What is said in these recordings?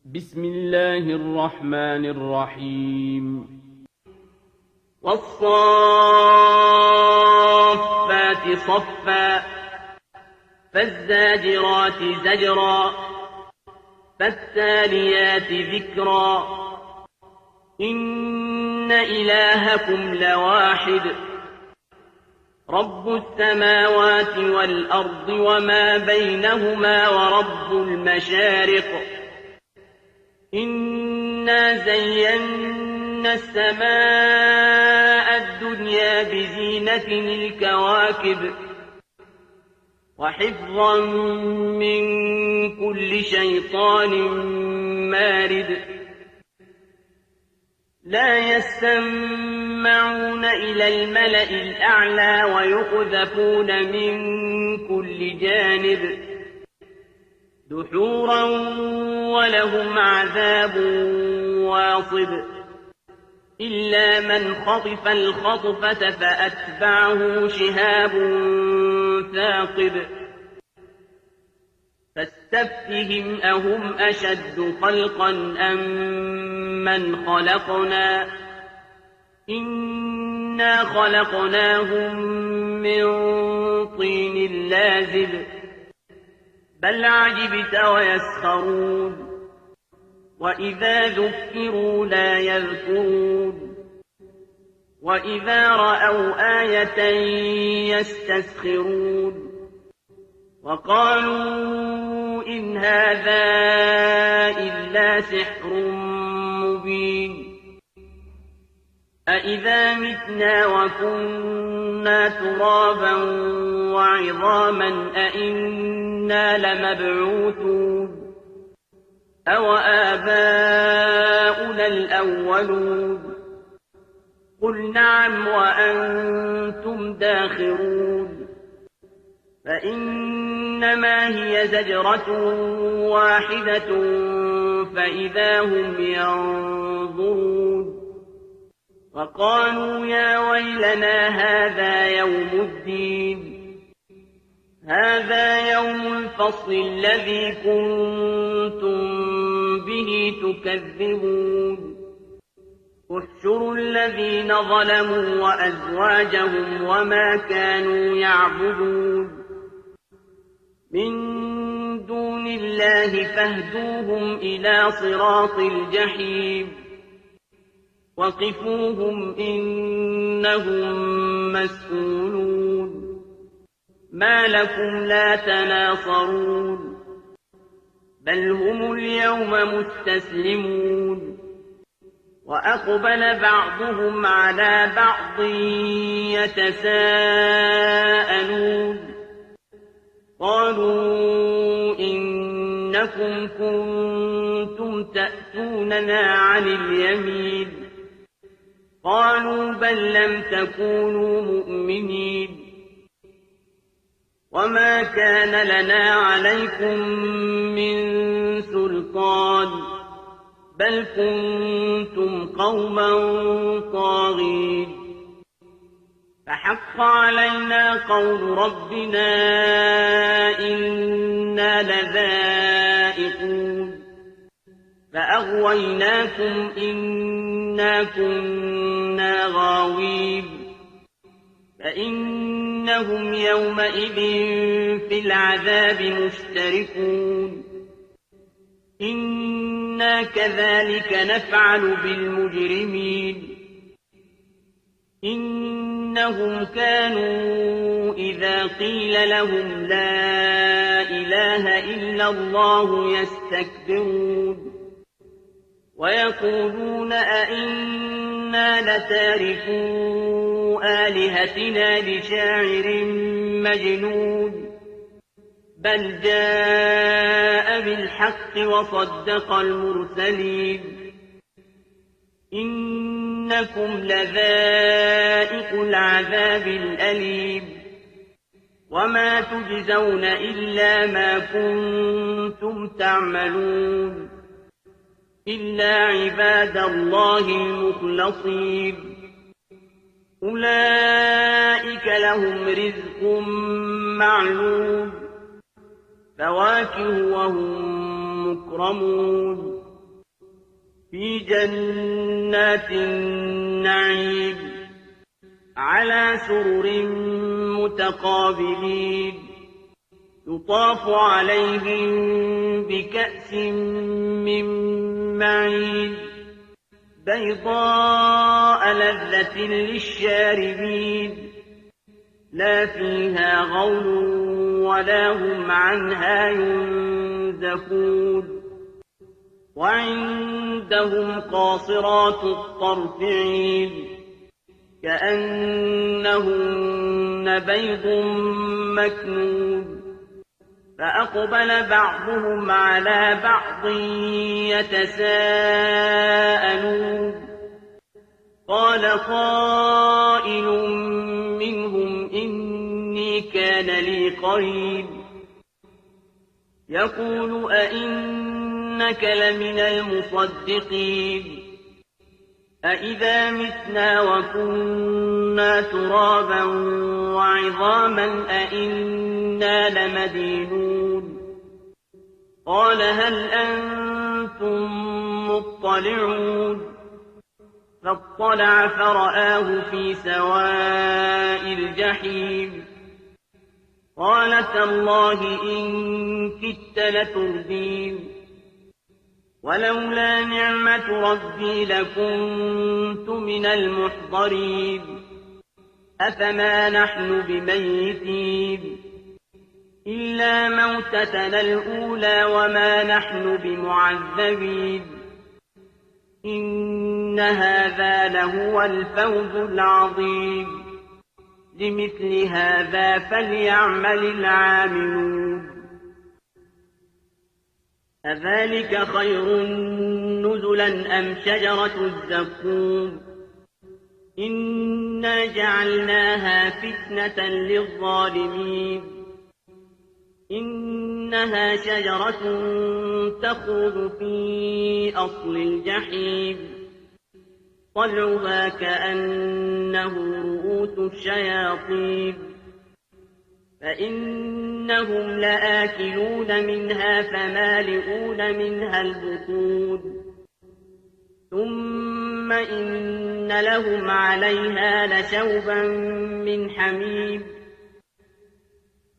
بسم الله الرحمن الرحيم والصافات صفا فالزاجرات زجرا فالتاليات ذكرا إن إلهكم لواحد رب السماوات والأرض وما بينهما ورب المشارق إنا زينا السماء الدنيا بزينة الكواكب وحفظا من كل شيطان مارد لا يسمعون إلى الملأ الأعلى ويقذفون من كل جانب دحورا ولهم عذاب واصب إلا من خطف الخطفة فأتبعه شهاب ثاقب فاستفتهم أهم أشد خلقا أم من خلقنا إنا خلقناهم من طين لازب بل عجبت ويسخرون وإذا ذكروا لا يذكرون وإذا رأوا آية يستسخرون وقالوا إن هذا إلا سحر مبين أإذا متنا وكنا ترابا وعظاما أإنا لمبعوثون أو آباؤنا الأولون قل نعم وأنتم داخرون فإنما هي زجرة واحدة فإذا هم ينظرون وقالوا يا ويلنا هذا يوم الدين هذا يوم الفصل الذي كنتم به تكذبون احشروا الذين ظلموا وأزواجهم وما كانوا يعبدون من دون الله فاهدوهم إلى صراط الجحيم وقفوهم إنهم مسئولون ما لكم لا تناصرون بل هم اليوم مستسلمون وأقبل بعضهم على بعض يتساءلون قالوا إنكم كنتم تأتوننا عن اليمين قالوا بل لم تكونوا مؤمنين وما كان لنا عليكم من سلطان بل كنتم قوما طاغين فحق علينا قول ربنا إنا لذائقون فأغويناكم إنا كنا غاوين فإنهم يومئذ في العذاب مشتركون إنا كذلك نفعل بالمجرمين إنهم كانوا إذا قيل لهم لا إله إلا الله يستكبرون ويقولون أئنا لتاركو آلهتنا لشاعر مجنون بل جاء بالحق وصدق المرسلين إنكم لذائق العذاب الأليم وما تجزون إلا ما كنتم تعملون إلا عباد الله المخلصين أولئك لهم رزق معلوم فواكه وهم مكرمون في جنات النعيم على سرر متقابلين يطاف عليهم بكأس من معين بيضاء لذة للشاربين لا فيها غول ولا هم عنها ينزفون وعندهم قاصرات الطرف عين كأنهن بيض مكنون فأقبل بعضهم على بعض يتساءلون قال قائل منهم إني كان لي قرين يقول أئنك لمن المصدقين أئذا متنا وكنا ترابا وعظاما أئنا لمدينون قال هل أنتم مطلعون فاطلع فرآه في سواء الجحيم قال تالله إن كدت لتردين ولولا نعمة ربي لكنت من المحضرين أفما نحن بميتين إلا موتتنا الأولى وما نحن بمعذبين إن هذا لهو الفوز العظيم لمثل هذا فليعمل العاملون أذلك خير نزلا أم شجرة الزقوم إنا جعلناها فتنة للظالمين إنها شجرة تخرج في أصل الجحيم طلعها كأنه رؤوس الشياطين فإنهم لآكلون منها فمالئون منها البطون ثم إن لهم عليها لشوبا من حميم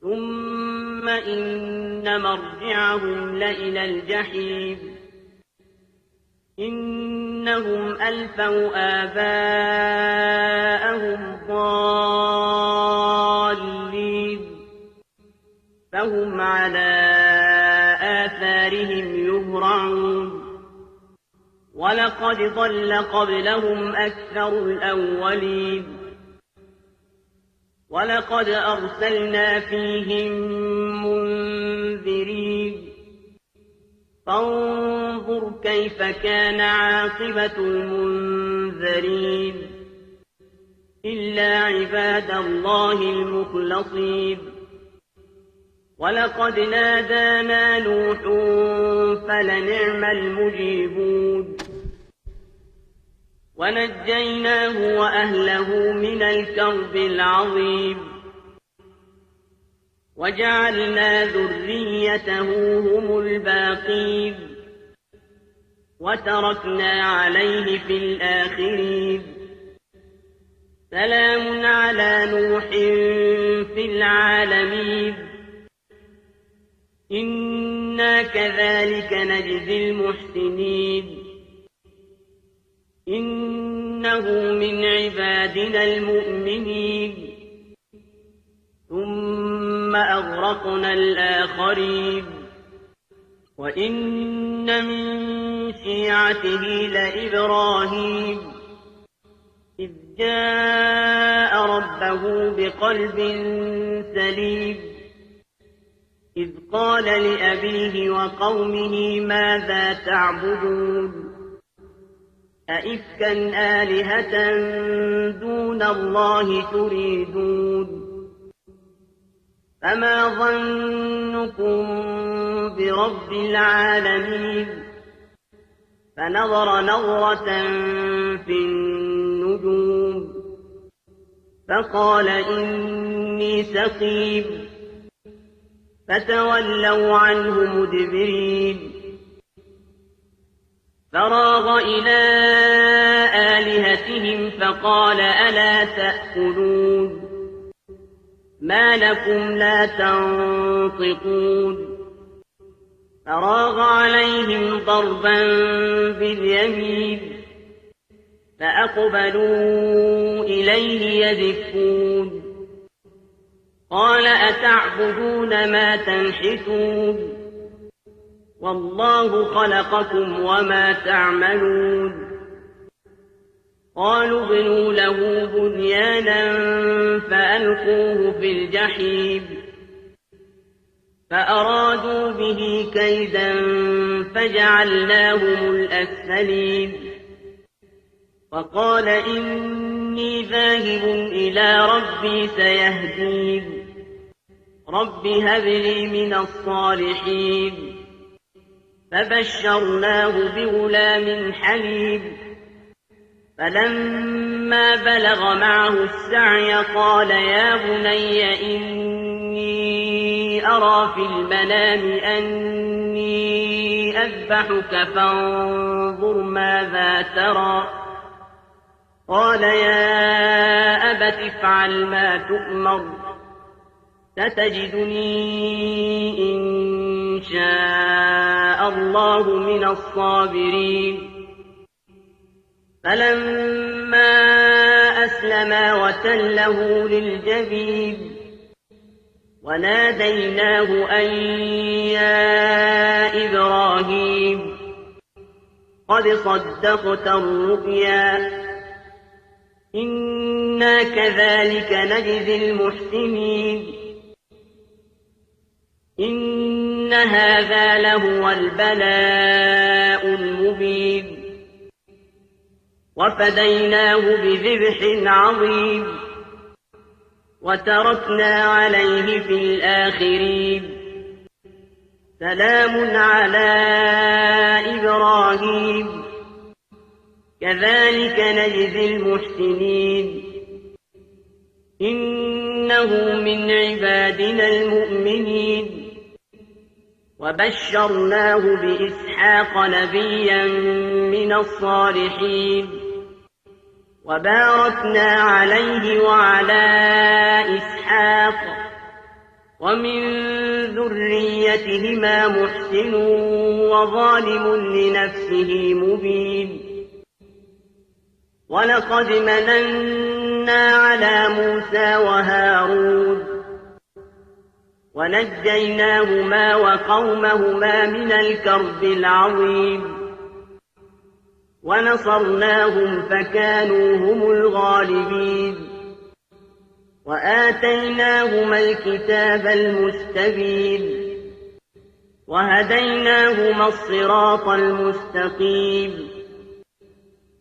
ثم إن مرجعهم لإلى الجحيم إنهم ألفوا آباءهم ضالين فهم على آثارهم يهرعون ولقد ضل قبلهم أكثر الأولين ولقد أرسلنا فيهم منذرين فانظر كيف كان عاقبة المنذرين إلا عباد الله المخلصين ولقد نادانا نوح فلنعم المجيبون ونجيناه وأهله من الكرب العظيم وجعلنا ذريته هم الباقين وتركنا عليه في الآخرين سلام على نوح في العالمين إنا كذلك نجزي المحسنين إنه من عبادنا المؤمنين ثم أغرقنا الآخرين وإن من شيعته لإبراهيم إذ جاء ربه بقلب سليم إذ قال لأبيه وقومه ماذا تعبدون أئفكا آلهة دون الله تريدون فما ظنكم برب العالمين فنظر نظرة في النجوم فقال إني سقيم فتولوا عنه مدبرين فراغ إلى آلهتهم فقال ألا تأكلون ما لكم لا تنطقون فراغ عليهم ضربا باليمين فأقبلوا إليه يزفون قال أتعبدون ما تنحتون والله خلقكم وما تعملون قالوا ابنوا له بنيانا فألقوه في الجحيم فأرادوا به كيدا فجعلناهم الأسفلين وقال إني ذاهب إلى ربي سيهدين رب هب لي من الصالحين فبشرناه بغلام حليم فلما بلغ معه السعي قال يا بني إني أرى في المنام أني أذبحك فانظر ماذا ترى قال يا أبت افعل ما تؤمر ستجدني إن شاء الله من الصابرين فلما أسلما وتله للجبين وناديناه أن يا إبراهيم قد صدقت الرؤيا إنا كذلك نجزي المحسنين إن هذا لهو البلاء المبين وفديناه بذبح عظيم وتركنا عليه في الآخرين سلام على إبراهيم كذلك نجزي المحسنين إنه من عبادنا المؤمنين وبشرناه بإسحاق نبيا من الصالحين وباركنا عليه وعلى إسحاق ومن ذريتهما محسن وظالم لنفسه مبين ولقد مننا على موسى وهارون ونجيناهما وقومهما من الكرب العظيم ونصرناهم فكانوا هم الغالبين وآتيناهما الكتاب المستبين وهديناهما الصراط المستقيم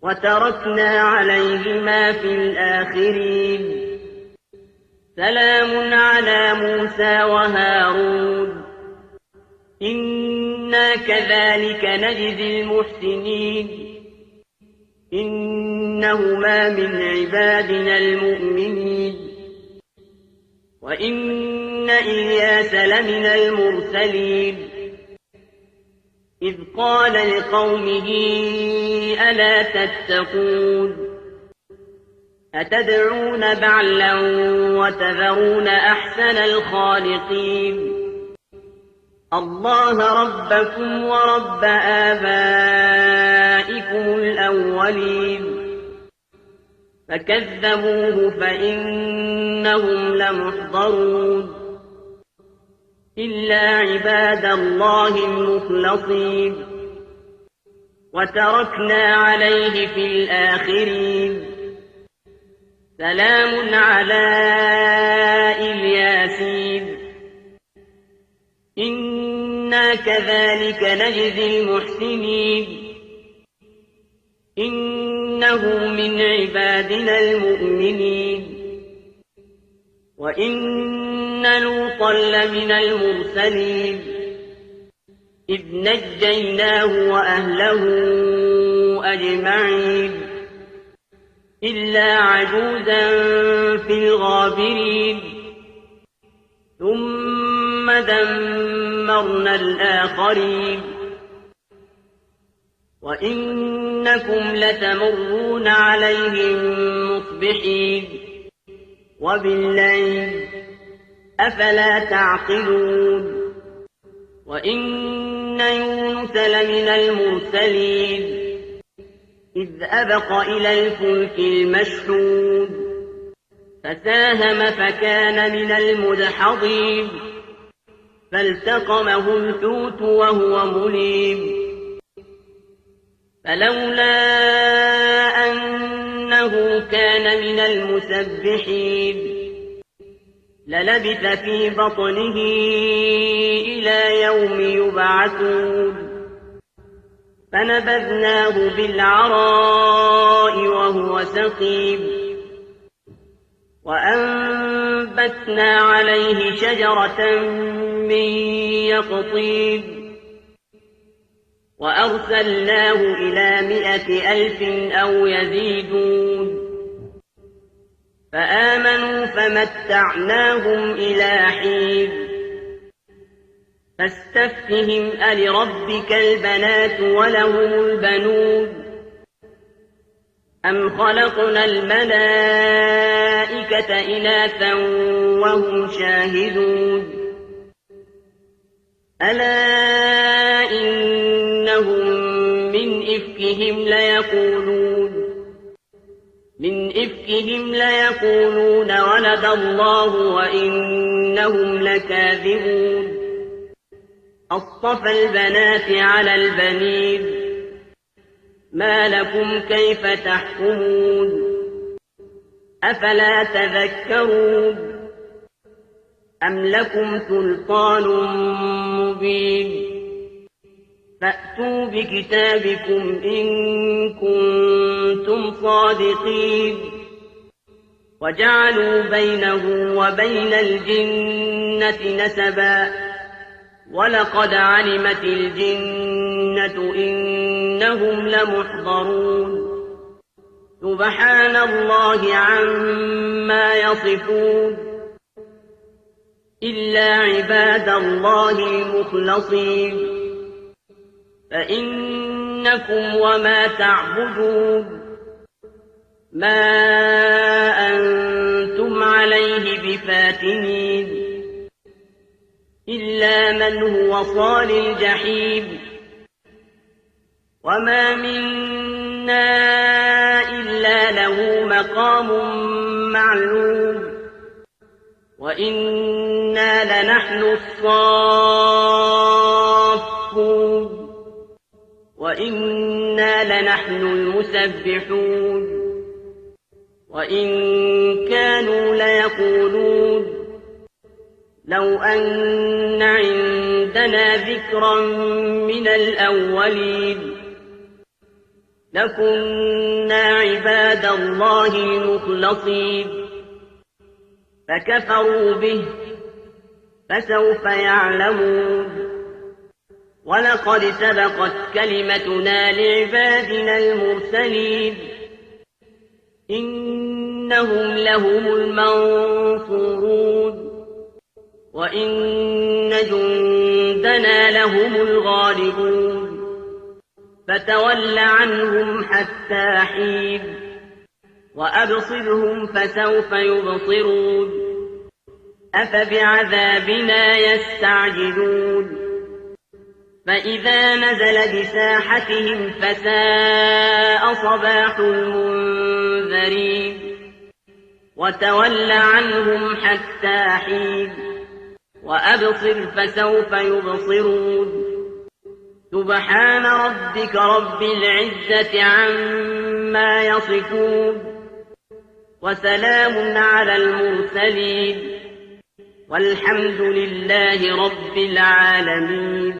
وتركنا عليهما في الآخرين سلام على موسى وهارون إنا كذلك نجزي المحسنين إنهما من عبادنا المؤمنين وإن إلياس لمن المرسلين إذ قال لقومه ألا تتقون أتدعون بعلا وتذرون أحسن الخالقين الله ربكم ورب آبائكم الأولين فكذبوه فإنهم لمحضرون إلا عباد الله المخلصين وتركنا عليه في الآخرين سلام على الياسين إنا كذلك نجزي المحسنين إنه من عبادنا المؤمنين وإن لوطا لمن المرسلين إذ نجيناه وأهله أجمعين إلا عجوزا في الغابرين ثم دمرنا الآخرين وإنكم لتمرون عليهم مصبحين وبالليل أفلا تعقلون وإن يونس لمن المرسلين إذ أبق إلى الفلك المشحون فساهم فكان من المدحضين فالتقمه الحوت وهو مليم فلولا أنه كان من المسبحين للبث في بطنه إلى يوم يبعثون فنبذناه بالعراء وهو سقيم وأنبتنا عليه شجرة من يقطين وأرسلناه إلى 100,000 أو يزيدون فآمنوا فمتعناهم إلى حين فاستفتهم ألربك البنات ولهم البنون أم خلقنا الملائكة إناثا وهم شاهدون ألا إنهم من إفكهم ليقولون ولد الله وإنهم لكاذبون أصطفى البنات على البنين ما لكم كيف تحكمون أفلا تذكرون أم لكم سلطان مبين فأتوا بكتابكم إن كنتم صادقين وجعلوا بينه وبين الجنة نسبا ولقد علمت الجنة إنهم لمحضرون سبحان الله عما يصفون إلا عباد الله المخلصين فإنكم وما تعبدون ما أنتم عليه بفاتنين إلا من هو صال الجحيم وما منا إلا له مقام معلوم وإنا لنحن الصافون وإنا لنحن المسبحون وإن كانوا ليقولون لو أن عندنا ذكرا من الأولين لكنا عباد الله المخلصين فكفروا به فسوف يعلمون ولقد سبقت كلمتنا لعبادنا المرسلين إنهم لهم المنصورون وإن جندنا لهم الغالبون فتول عنهم حتى حين وأبصرهم فسوف يبصرون أفبعذابنا يستعجلون فإذا نزل بساحتهم فساء صباح المنذرين وتول عنهم حتى حين وأبصر فسوف يبصرون سبحان ربك رب العزة عما يصفون وسلام على المرسلين والحمد لله رب العالمين.